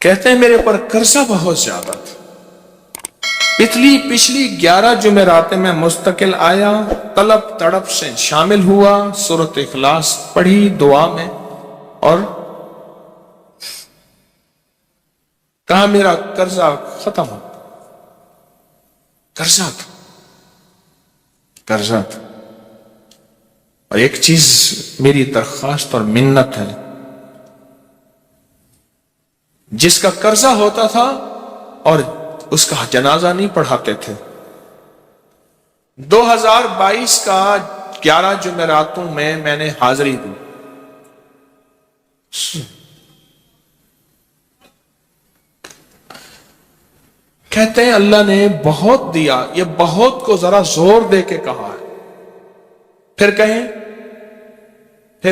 کہتے ہیں میرے پر قرضہ بہت زیادہ تھا، پچھلی 11 جمعراتیں میں مستقل آیا، طلب تڑپ سے شامل ہوا، سورۃ اخلاص پڑھی دعا میں، اور کہا میرا قرضہ ختم ہو۔ قرضہ تھا۔ اور ایک چیز میری درخواست اور منت ہے، جس کا قرضہ ہوتا تھا اور اس کا جنازہ نہیں پڑھاتے تھے، 2022 کا 11 جمعراتوں میں نے حاضری دی۔ کہتے ہیں اللہ نے بہت دیا، یہ بہت کو ذرا زور دے کے کہا ہے، پھر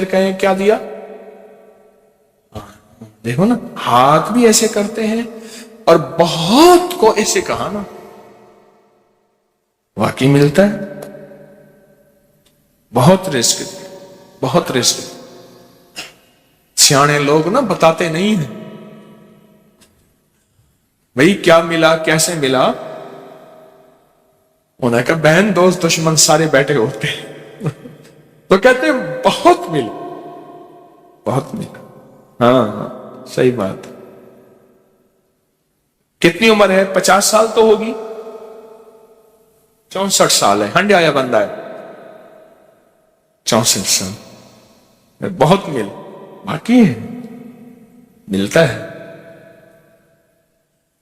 کہیں کیا دیا؟ دیکھو نا، ہاتھ بھی ایسے کرتے ہیں اور بہت کو ایسے کہا نا، واقعی ملتا ہے۔ بہت رزق سیانے لوگ نا بتاتے نہیں ہیں بھئی کیا ملا، کیسے ملا۔ انہوں نے کہا بہن دوست دشمن سارے بیٹھے ہوتے ہیں تو کہتے ہیں بہت ملا۔ ہاں صحیح بات۔ کتنی عمر ہے؟ 50 سال تو ہوگی، 64 سال ہے، ہنڈے آیا بندہ ہے، 64 سال، بہت باقی ہے، ملتا ہے۔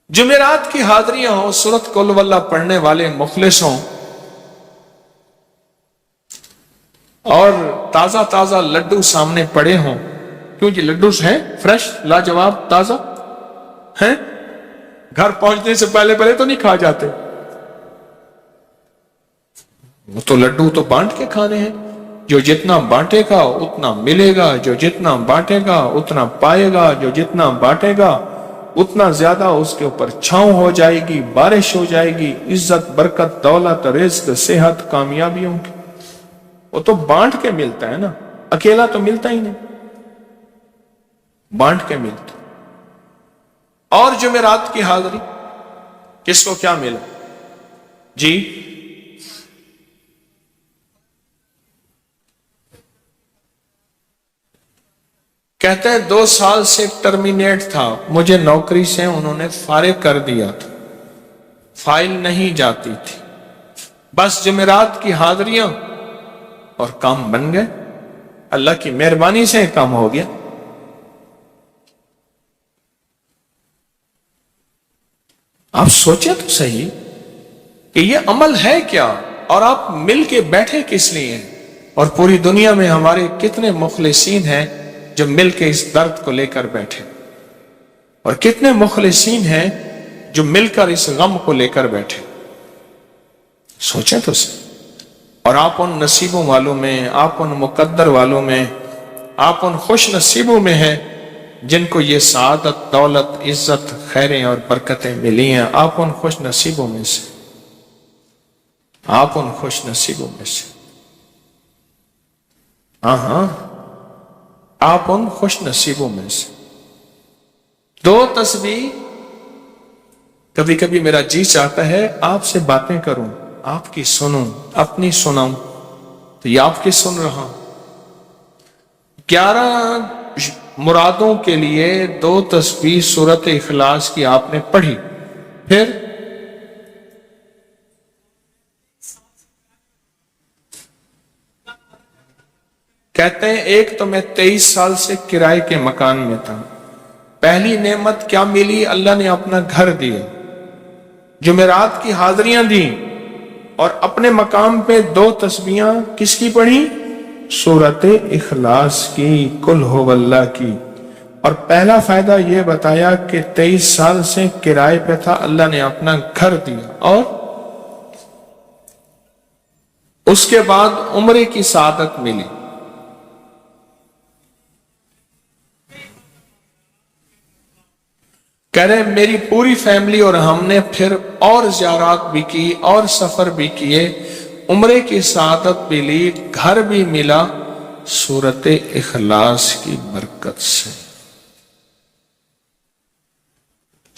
جمعرات کی حاضریاں ہوں، سورۃ قل واللہ پڑھنے والے مخلص ہوں، اور تازہ لڈو سامنے پڑے ہوں، کیوں جی لڈو ہیں فریش لاجواب تازہ ہیں، گھر پہنچنے سے پہلے تو نہیں کھا جاتے، وہ تو لڈو تو بانٹ کے کھانے ہیں، جو جتنا بانٹے گا اتنا ملے گا، جو جتنا بانٹے گا اتنا پائے گا، جو جتنا بانٹے گا اتنا زیادہ اس کے اوپر چھاؤں ہو جائے گی، بارش ہو جائے گی، عزت برکت دولت رزق صحت کامیابیوں کی، وہ تو بانٹ کے ملتا ہے نا، اکیلا تو ملتا ہی نہیں، بانٹ کے ملتا۔ اور جمعرات کی حاضری کس کو کیا ملا جی؟ کہتے ہیں 2 سال سے ٹرمینیٹ تھا، مجھے نوکری سے انہوں نے فارغ کر دیا تھا، فائل نہیں جاتی تھی، بس جمعرات کی حاضریاں اور کام بن گئے، اللہ کی مہربانی سے کام ہو گیا۔ آپ سوچیں تو صحیح کہ یہ عمل ہے کیا، اور آپ مل کے بیٹھے کس لیے ہیں، اور پوری دنیا میں ہمارے کتنے مخلصین ہیں جو مل کے اس درد کو لے کر بیٹھے، اور کتنے مخلصین ہیں جو مل کر اس غم کو لے کر بیٹھے۔ سوچیں تو صحیح۔ اور آپ ان نصیبوں والوں میں، آپ ان مقدر والوں میں، آپ ان خوش نصیبوں میں ہیں جن کو یہ سعادت دولت عزت خیریں اور برکتیں ملی ہیں، آپ ان خوش نصیبوں میں سے، آپ ان خوش نصیبوں میں سے، ہاں آپ ان خوش نصیبوں میں سے۔ 2 تسبیح، کبھی کبھی میرا جی چاہتا ہے آپ سے باتیں کروں، آپ کی سنوں، اپنی سناؤں، تو یہ آپ کی سن رہا ہوں۔ 11 مرادوں کے لیے 2 تسبیح سورۃ اخلاص کی آپ نے پڑھی، پھر کہتے ہیں ایک تو میں 23 سال سے کرائے کے مکان میں تھا، پہلی نعمت کیا ملی؟ اللہ نے اپنا گھر دیا، جمعرات کی حاضریاں دی، اور اپنے مقام پہ 2 تسبیحاں کس کی پڑھی؟ سورۃ اخلاص کی، قل ہو اللہ کی۔ اور پہلا فائدہ یہ بتایا کہ 23 سال سے کرائے پہ تھا، اللہ نے اپنا گھر دیا، اور اس کے بعد عمرے کی سعادت ملی۔ کہہ رہے میری پوری فیملی اور ہم نے پھر اور زیارات بھی کی اور سفر بھی کیے، عمرے کی سعادت بھی لی، گھر بھی ملا، سورۃ اخلاص کی برکت سے۔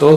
2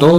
2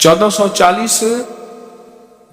1440।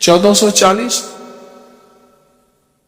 1440।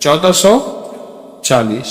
1440।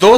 2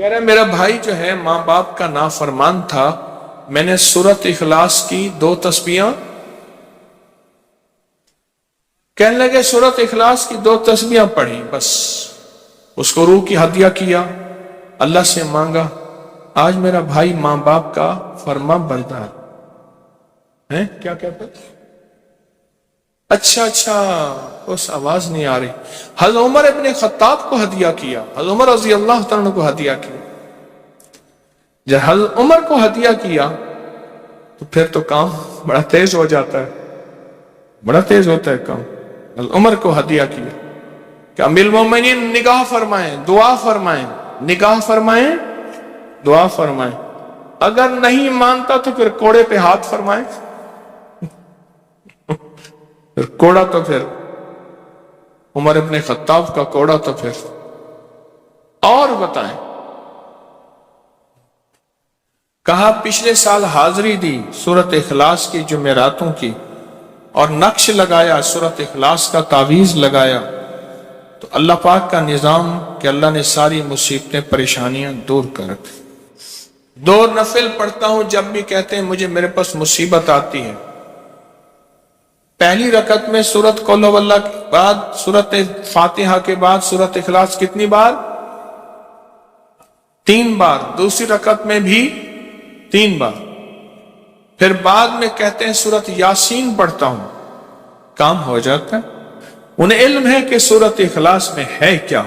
کہہ رہے میرا بھائی جو ہے ماں باپ کا نافرمان تھا، میں نے سورت اخلاص کی 2 تسبیحاں، کہنے لگے سورت اخلاص کی 2 تسبیحاں پڑھی، بس اس کو روح کی ہدیہ کیا، اللہ سے مانگا، آج میرا بھائی ماں باپ کا فرما بردار ہے۔ کیا کہتا؟ اچھا اس آواز نہیں آ رہی۔ حضرت عمر ابن خطاب کو ہدیہ کیا، حضرت عمر رضی اللہ تعالیٰ کو ہدیہ کیا۔ جب حضرت عمر کو ہدیہ کیا تو پھر تو کام بڑا تیز ہو جاتا ہے، بڑا تیز ہوتا ہے کام۔ حضرت عمر کو ہدیہ کیا کہ امیر المومنین نگاہ فرمائیں، دعا فرمائیں، نگاہ فرمائیں، دعا فرمائیں، اگر نہیں مانتا تو پھر کوڑے پہ ہاتھ فرمائیں، پھر کوڑا تو پھر عمر ابن خطاب کا کوڑا تو پھر اور بتائیں۔ کہا پچھلے سال حاضری دی سورت اخلاص کی جمعراتوں کی، اور نقش لگایا سورت اخلاص کا، تعویذ لگایا، تو اللہ پاک کا نظام کہ اللہ نے ساری مصیبتیں پریشانیاں دور کر رکھی۔ 2 نفل پڑھتا ہوں جب بھی کہتے ہیں مجھے میرے پاس مصیبت آتی ہے۔ پہلی رکعت میں سورت قل هو اللہ کے بعد، سورت فاتحہ کے بعد سورت اخلاص کتنی بار؟ 3 بار۔ دوسری رکعت میں بھی 3 بار۔ پھر بعد میں کہتے ہیں سورت یاسین پڑھتا ہوں، کام ہو جاتا ہے۔ انہیں علم ہے کہ سورت اخلاص میں ہے کیا،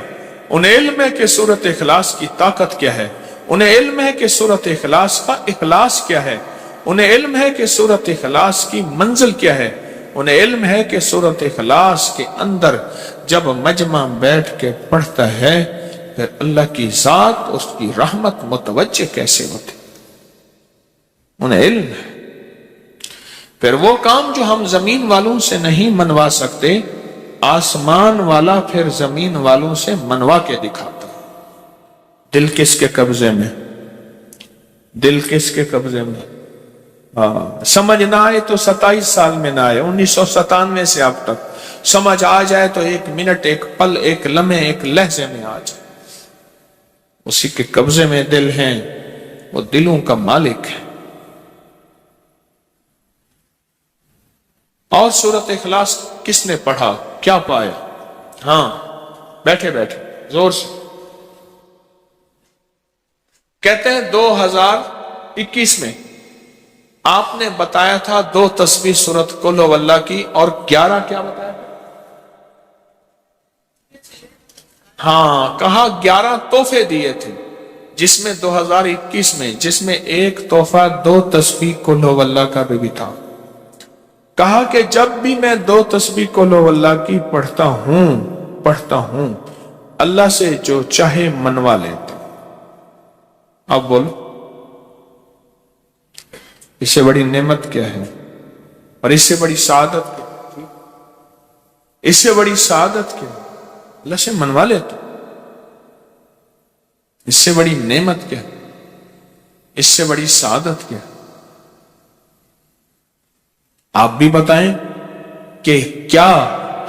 انہیں علم ہے کہ سورت اخلاص کی طاقت کیا ہے، انہیں علم ہے کہ سورت اخلاص کا اخلاص کیا ہے، انہیں علم ہے کہ سورت اخلاص کی منزل کیا ہے، انہیں علم ہے کہ سورت اخلاص کے اندر جب مجمع بیٹھ کے پڑھتا ہے پھر اللہ کی ذات اس کی رحمت متوجہ کیسے ہوتی، انہیں علم ہے۔ پھر وہ کام جو ہم زمین والوں سے نہیں منوا سکتے، آسمان والا پھر زمین والوں سے منوا کے دکھاتا۔ دل کس کے قبضے میں؟ دل کس کے قبضے میں؟ سمجھ نہ آئے تو 27 سال میں نہ آئے، 1997 سے اب تک سمجھ آ جائے تو 1 منٹ، 1 پل، 1 لمحے، 1 لہجے میں آ جائے۔ اسی کے قبضے میں دل ہیں، وہ دلوں کا مالک ہے۔ اور سورت اخلاص کس نے پڑھا کیا پایا؟ ہاں بیٹھے بیٹھے زور سے کہتے ہیں 2021 میں آپ نے بتایا تھا 2 تسبیح سورت قل هو اللہ کی، اور 11 کیا بتایا تھا؟ ہاں کہا 11 تحفے دیے تھے، جس میں 2021 میں جس میں ایک تحفہ 2 تسبیح قل هو اللہ کا بھی تھا۔ کہا کہ جب بھی میں 2 تسبیح قل هو اللہ کی پڑھتا ہوں اللہ سے جو چاہے منوا لیتا۔ اب بولو اس سے بڑی نعمت کیا ہے، اور اس سے بڑی سعادت کیا ہے؟ اس سے بڑی سعادت کیا ہے؟ اللہ سے منوا لیتا۔ اس سے بڑی نعمت کیا ہے؟ اس سے بڑی سعادت کیا ہے؟ آپ بھی بتائیں کہ کیا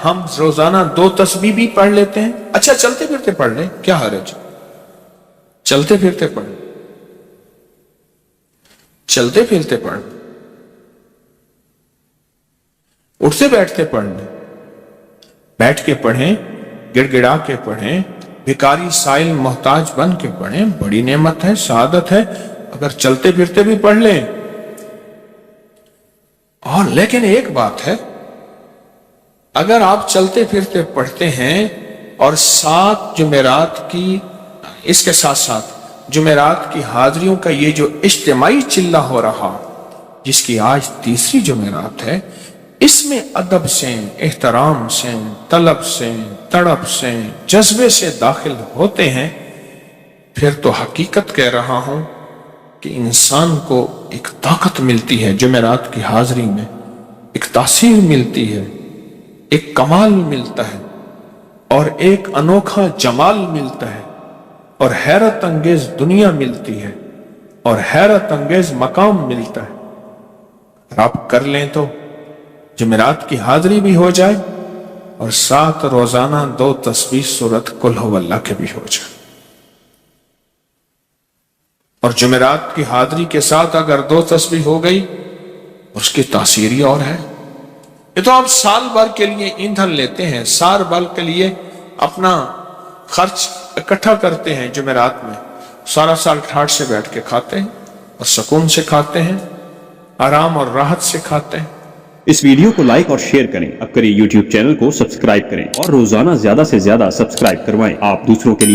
ہم روزانہ 2 تسبیح بھی پڑھ لیتے ہیں؟ اچھا چلتے پھرتے پڑھ لیں، کیا حرج؟ چلتے پھرتے پڑھ لیں، چلتے پھرتے پڑھ لیں، اٹھتے بیٹھتے پڑھ لیں، بیٹھ کے پڑھیں، گڑ گڑا کے پڑھیں، بھکاری سائل محتاج بن کے پڑھیں، بڑی نعمت ہے، سعادت ہے اگر چلتے پھرتے بھی پڑھ لیں۔ اور لیکن ایک بات ہے، اگر آپ چلتے پھرتے پڑھتے ہیں اور 7 جمعرات کی، اس کے ساتھ ساتھ جمعرات کی حاضریوں کا یہ جو اجتماعی چلہ ہو رہا، جس کی آج 3ری جمعرات ہے، اس میں ادب سے، احترام سے، طلب سے، تڑپ سے، جذبے سے داخل ہوتے ہیں، پھر تو حقیقت کہہ رہا ہوں کہ انسان کو ایک طاقت ملتی ہے، جمعرات کی حاضری میں ایک تاثیر ملتی ہے، ایک کمال ملتا ہے، اور ایک انوکھا جمال ملتا ہے، اور حیرت انگیز دنیا ملتی ہے، اور حیرت انگیز مقام ملتا ہے۔ اگر آپ کر لیں تو جمعرات کی حاضری بھی ہو جائے، اور ساتھ روزانہ 2 تسبیح سورت قل هو اللہ کے بھی ہو جائے۔ اور جمعرات کی حاضری کے ساتھ اگر 2 تسبیح ہو گئی اس کی تاثیر ہی اور ہے۔ یہ تو آپ سال بھر کے لیے ایندھن لیتے ہیں، سال بھر کے لیے اپنا خرچ اکٹھا کرتے ہیں، جمعرات میں سارا سال ٹھاٹ سے بیٹھ کے کھاتے ہیں اور سکون سے کھاتے ہیں، آرام اور راحت سے کھاتے ہیں۔ اس ویڈیو کو لائک اور شیئر کریں، اب کریں یوٹیوب چینل کو سبسکرائب کریں اور روزانہ زیادہ سے زیادہ سبسکرائب کروائیں، آپ دوسروں کے لیے